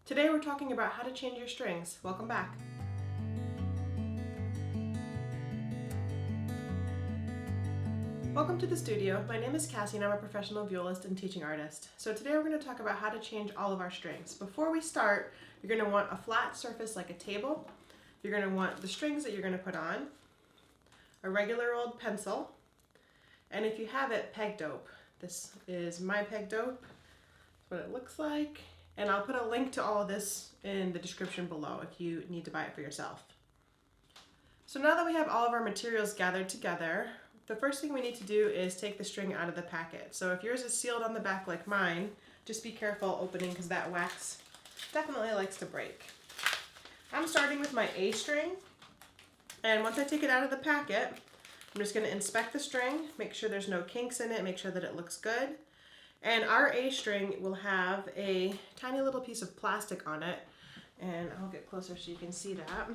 Today we're talking about how to change your strings. Welcome back. Welcome to the studio. My name is Cassie and I'm a professional violist and teaching artist. So today we're going to talk about how to change all of our strings. Before we start, you're going to want a flat surface like a table. You're going to want the strings that you're going to put on, a regular old pencil, and if you have it, peg dope. This is my peg dope. That's what it looks like. And I'll put a link to all of this in the description below if you need to buy it for yourself. So now that we have all of our materials gathered together, the first thing we need to do is take the string out of the packet. So if yours is sealed on the back like mine, just be careful opening because that wax definitely likes to break. I'm starting with my A string, and once I take it out of the packet, I'm just going to inspect the string, make sure there's no kinks in it, make sure that it looks good. And our A string will have a tiny little piece of plastic on it, and I'll get closer so you can see that.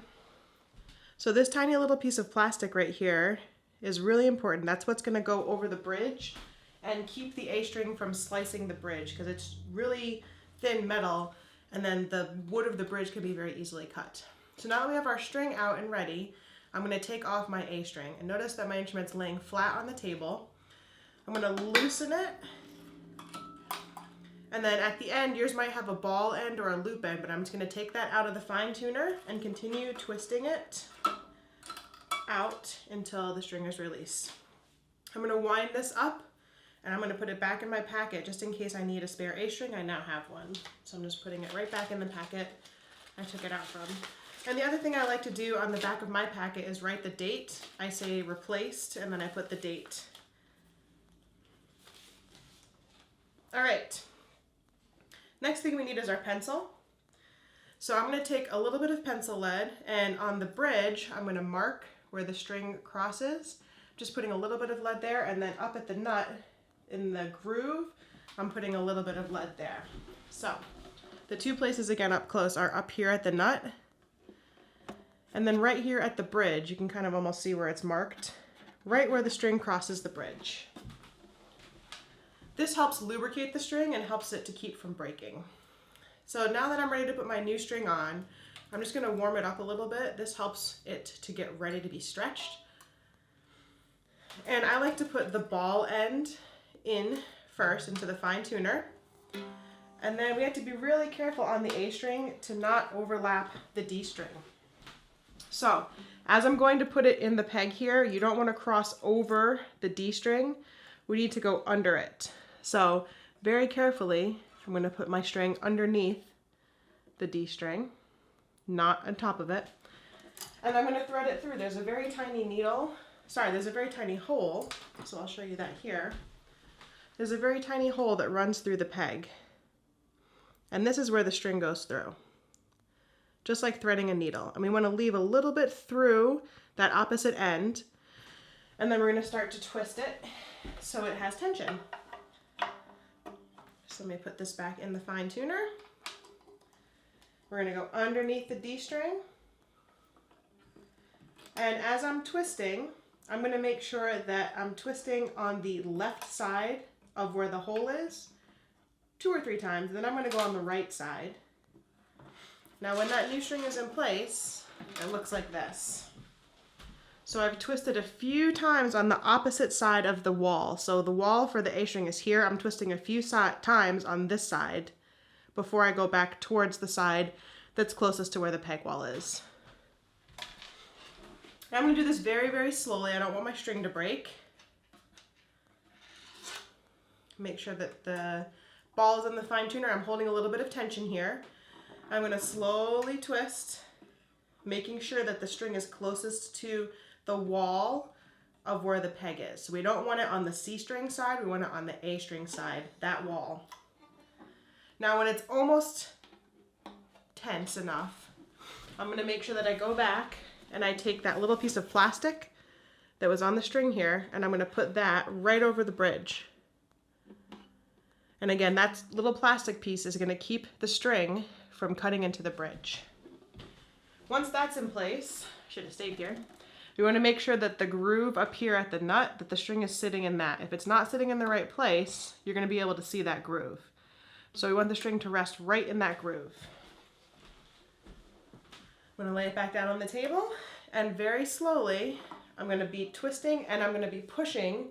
So this tiny little piece of plastic right here is really important. That's what's going to go over the bridge and keep the A string from slicing the bridge because it's really thin metal, and then the wood of the bridge can be very easily cut. So now that we have our string out and ready, I'm going to take off my A string, and notice that my instrument's laying flat on the table. I'm going to loosen it. And then at the end, yours might have a ball end or a loop end, but I'm just going to take that out of the fine tuner and continue twisting it out until the string is released. I'm going to wind this up and I'm going to put it back in my packet just in case I need a spare A string. I now have one. So I'm just putting it right back in the packet I took it out from. And the other thing I like to do on the back of my packet is write the date. I say replaced and then I put the date. All right. Next thing we need is our pencil. So I'm going to take a little bit of pencil lead, and on the bridge I'm going to mark where the string crosses, just putting a little bit of lead there, and then up at the nut in the groove I'm putting a little bit of lead there. So the two places again up close are up here at the nut, and then right here at the bridge you can kind of almost see where it's marked, right where the string crosses the bridge. This helps lubricate the string and helps it to keep from breaking. So now that I'm ready to put my new string on, I'm just going to warm it up a little bit. This helps it to get ready to be stretched. And I like to put the ball end in first into the fine tuner. And then we have to be really careful on the A string to not overlap the D string. So as I'm going to put it in the peg here, you don't want to cross over the D string. We need to go under it. So very carefully, I'm going to put my string underneath the D string, not on top of it. And I'm going to thread it through. There's a very tiny there's a very tiny hole. So I'll show you that here. There's a very tiny hole that runs through the peg. And this is where the string goes through. Just like threading a needle. And we want to leave a little bit through that opposite end. And then we're going to start to twist it so it has tension. So let me put this back in the fine tuner. We're going to go underneath the D string. And as I'm twisting, I'm going to make sure that I'm twisting on the left side of where the hole is 2 or 3 times. And then I'm going to go on the right side. Now when that new string is in place, it looks like this. So I've twisted a few times on the opposite side of the wall. So the wall for the A string is here. I'm twisting a few times on this side before I go back towards the side that's closest to where the peg wall is. Now I'm going to do this very, very slowly. I don't want my string to break. Make sure that the ball is in the fine tuner. I'm holding a little bit of tension here. I'm going to slowly twist, making sure that the string is closest to the wall of where the peg is. So we don't want it on the C string side, we want it on the A string side, that wall. Now when it's almost tense enough, I'm going to make sure that I go back and I take that little piece of plastic that was on the string here, and I'm going to put that right over the bridge. And again, that little plastic piece is going to keep the string from cutting into the bridge. Once that's in place, should have stayed here, we want to make sure that the groove up here at the nut, that the string is sitting in that. If it's not sitting in the right place, you're going to be able to see that groove. So we want the string to rest right in that groove. I'm gonna lay it back down on the table, and very slowly, I'm gonna be twisting and I'm gonna be pushing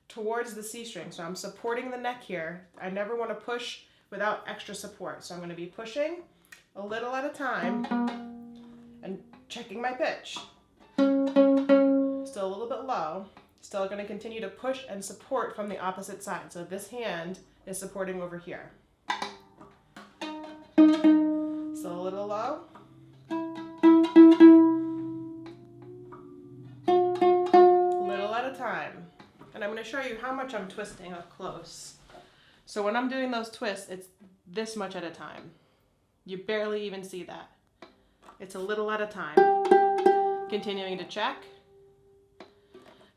towards the C string. So I'm supporting the neck here. I never wanna push without extra support. So I'm gonna be pushing a little at a time and checking my pitch. Still a little bit low. Still gonna continue to push and support from the opposite side. So this hand is supporting over here. Still a little low. Little at a time. And I'm gonna show you how much I'm twisting up close. So when I'm doing those twists, it's this much at a time. You barely even see that. It's a little at a time. Continuing to check.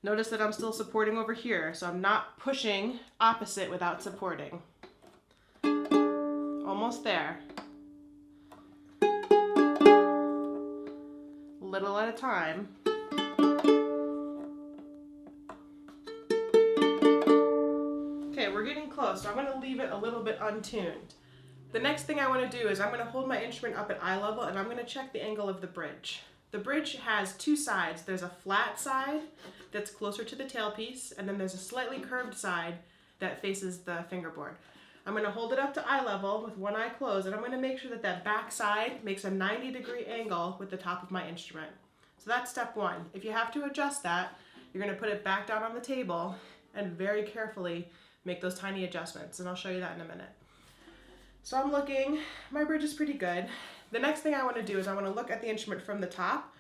Notice that I'm still supporting over here, so I'm not pushing opposite without supporting. Almost there. Little at a time. Okay, we're getting close, so I'm gonna leave it a little bit untuned. The next thing I wanna do is I'm gonna hold my instrument up at eye level and I'm gonna check the angle of the bridge. The bridge has two sides. There's a flat side that's closer to the tailpiece, and then there's a slightly curved side that faces the fingerboard. I'm gonna hold it up to eye level with one eye closed, and I'm gonna make sure that that back side makes a 90-degree angle with the top of my instrument. So that's step one. If you have to adjust that, you're gonna put it back down on the table and very carefully make those tiny adjustments, and I'll show you that in a minute. So I'm looking, my bridge is pretty good. The next thing I want to do is I want to look at the instrument from the top,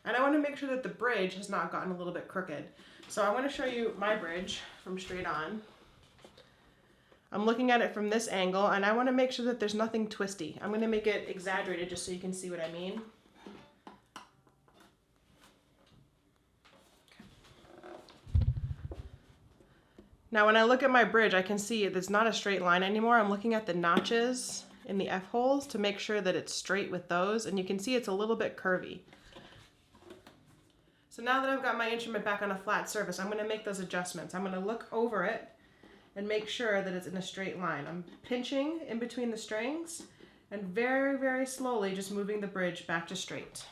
and I want to make sure that the bridge has not gotten a little bit crooked. So I want to show you my bridge from straight on. I'm looking at it from this angle, and I want to make sure that there's nothing twisty. I'm going to make it exaggerated just so you can see what I mean. Now when I look at my bridge, I can see it's not a straight line anymore. I'm looking at the notches in the F-holes to make sure that it's straight with those, and you can see it's a little bit curvy. So now that I've got my instrument back on a flat surface, I'm gonna make those adjustments. I'm gonna look over it and make sure that it's in a straight line. I'm pinching in between the strings and very, very slowly just moving the bridge back to straight.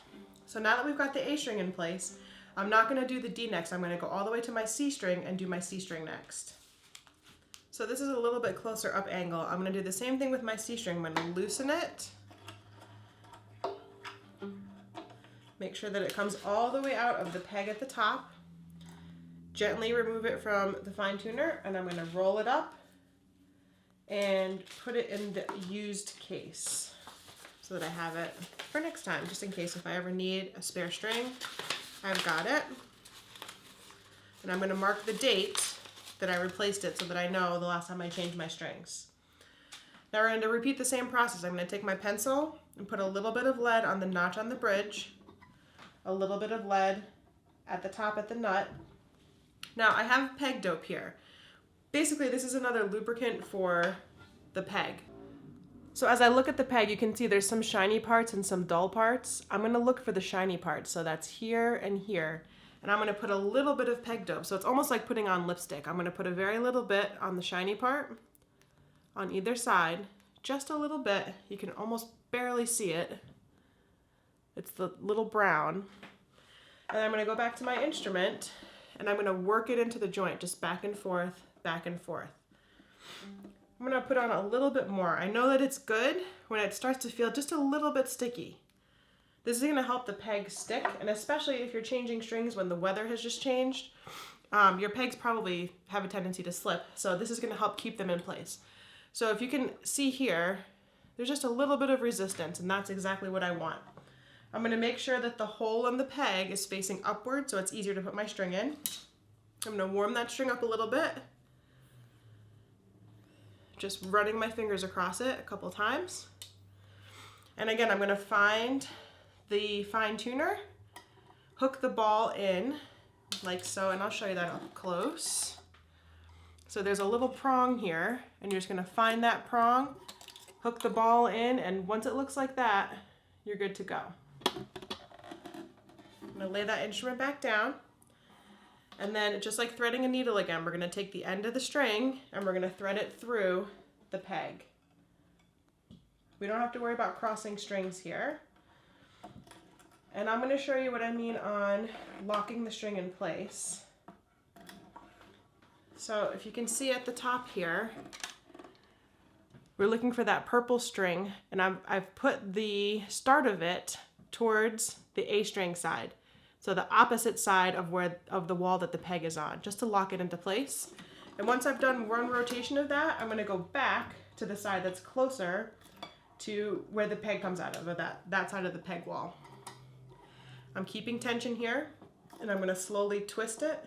So now that we've got the A string in place, I'm not gonna do the D next. I'm gonna go all the way to my C string and do my C string next. So this is a little bit closer up angle. I'm gonna do the same thing with my C string. I'm gonna loosen it. Make sure that it comes all the way out of the peg at the top. Gently remove it from the fine tuner, and I'm gonna roll it up and put it in the used case so that I have it for next time, just in case if I ever need a spare string, I've got it. And I'm gonna mark the date that I replaced it so that I know the last time I changed my strings. Now we're going to repeat the same process. I'm going to take my pencil and put a little bit of lead on the notch on the bridge, a little bit of lead at the top at the nut. Now I have peg dope here. Basically this is another lubricant for the peg. So as I look at the peg, you can see there's some shiny parts and some dull parts. I'm going to look for the shiny parts, so that's here and here. And I'm gonna put a little bit of peg dope. So it's almost like putting on lipstick. I'm gonna put a very little bit on the shiny part on either side, just a little bit. You can almost barely see it. It's the little brown. And I'm gonna go back to my instrument and I'm gonna work it into the joint, just back and forth, back and forth. I'm gonna put on a little bit more. I know that it's good when it starts to feel just a little bit sticky. This is going to help the peg stick, and especially if you're changing strings when the weather has just changed, your pegs probably have a tendency to slip, so this is going to help keep them in place. So if you can see here, there's just a little bit of resistance, and that's exactly what I want. I'm going to make sure that the hole in the peg is facing upward so it's easier to put my string in. I'm going to warm that string up a little bit, just running my fingers across it a couple times. And again, I'm going to find the fine tuner, hook the ball in like so, and I'll show you that up close. So there's a little prong here, and you're just gonna find that prong, hook the ball in, and once it looks like that, you're good to go. I'm gonna lay that instrument back down, and then just like threading a needle again, we're gonna take the end of the string and we're gonna thread it through the peg. We don't have to worry about crossing strings here. And I'm going to show you what I mean on locking the string in place. So if you can see at the top here, we're looking for that purple string, and I've put the start of it towards the A string side. So the opposite side of the wall that the peg is on, just to lock it into place. And once I've done one rotation of that, I'm going to go back to the side that's closer to where the peg comes out of, or that side of the peg wall. I'm keeping tension here, and I'm going to slowly twist it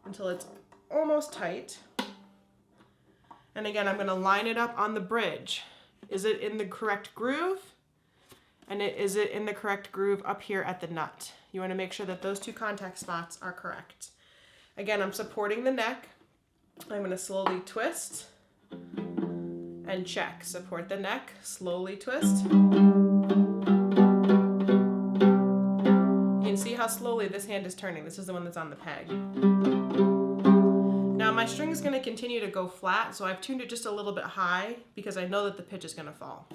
until it's almost tight. And again, I'm going to line it up on the bridge. Is it in the correct groove? And is it in the correct groove up here at the nut? You want to make sure that those two contact spots are correct. Again, I'm supporting the neck. I'm going to slowly twist and check. Support the neck, slowly twist. You can see how slowly this hand is turning. This is the one that's on the peg. Now my string is going to continue to go flat, so I've tuned it just a little bit high because I know that the pitch is going to fall.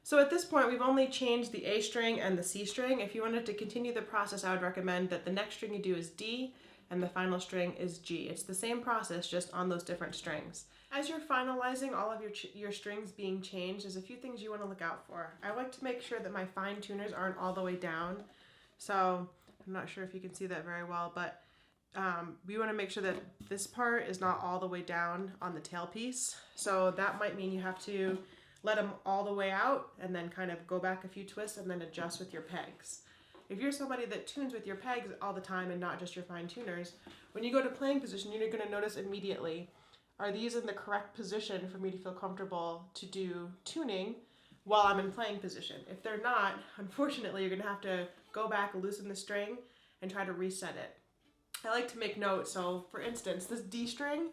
So at this point, we've only changed the A string and the C string. If you wanted to continue the process, I would recommend that the next string you do is D and the final string is G. It's the same process, just on those different strings. As you're finalizing all of your strings being changed, there's a few things you want to look out for. I like to make sure that my fine tuners aren't all the way down. So I'm not sure if you can see that very well, but we want to make sure that this part is not all the way down on the tailpiece. So that might mean you have to let them all the way out and then kind of go back a few twists and then adjust with your pegs. If you're somebody that tunes with your pegs all the time and not just your fine tuners, when you go to playing position, you're going to notice immediately, are these in the correct position for me to feel comfortable to do tuning while I'm in playing position? If they're not, unfortunately, you're going to have to go back, loosen the string, and try to reset it. I like to make notes. So for instance, this D string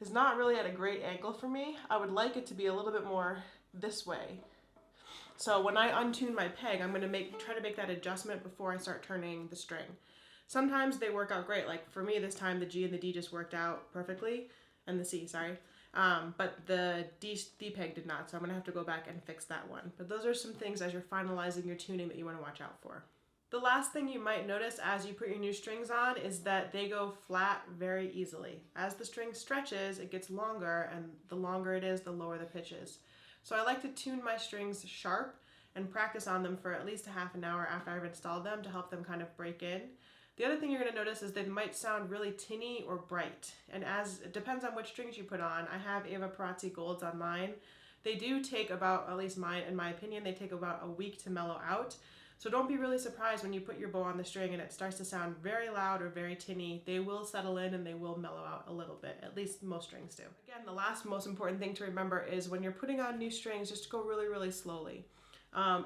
is not really at a great angle for me. I would like it to be a little bit more this way. So when I untune my peg, I'm going to try to make that adjustment before I start turning the string. Sometimes they work out great. Like for me this time, the G and the D just worked out perfectly, and the C, sorry. But the D peg did not, so I'm going to have to go back and fix that one. But those are some things as you're finalizing your tuning that you want to watch out for. The last thing you might notice as you put your new strings on is that they go flat very easily. As the string stretches, it gets longer, and the longer it is, the lower the pitch is. So I like to tune my strings sharp and practice on them for at least a half an hour after I've installed them to help them kind of break in. The other thing you're going to notice is they might sound really tinny or bright, and as it depends on which strings you put on. I have Evah Pirazzi Golds on mine. They do take about, at least mine, in my opinion, they take about a week to mellow out. So don't be really surprised when you put your bow on the string and it starts to sound very loud or very tinny. They will settle in and they will mellow out a little bit, at least most strings do. Again, the last most important thing to remember is when you're putting on new strings, just go really, really slowly.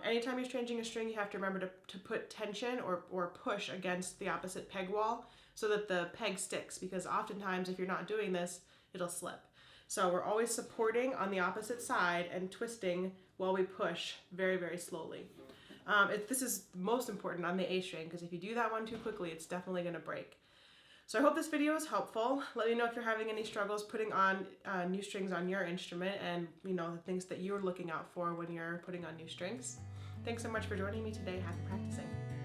Anytime you're changing a string, you have to remember to put tension or push against the opposite peg wall so that the peg sticks, because oftentimes if you're not doing this, it'll slip. So we're always supporting on the opposite side and twisting while we push very, very slowly. This is most important on the A string, because if you do that one too quickly, it's definitely going to break. So I hope this video was helpful. Let me know if you're having any struggles putting on new strings on your instrument, and the things that you're looking out for when you're putting on new strings. Thanks so much for joining me today. Happy practicing.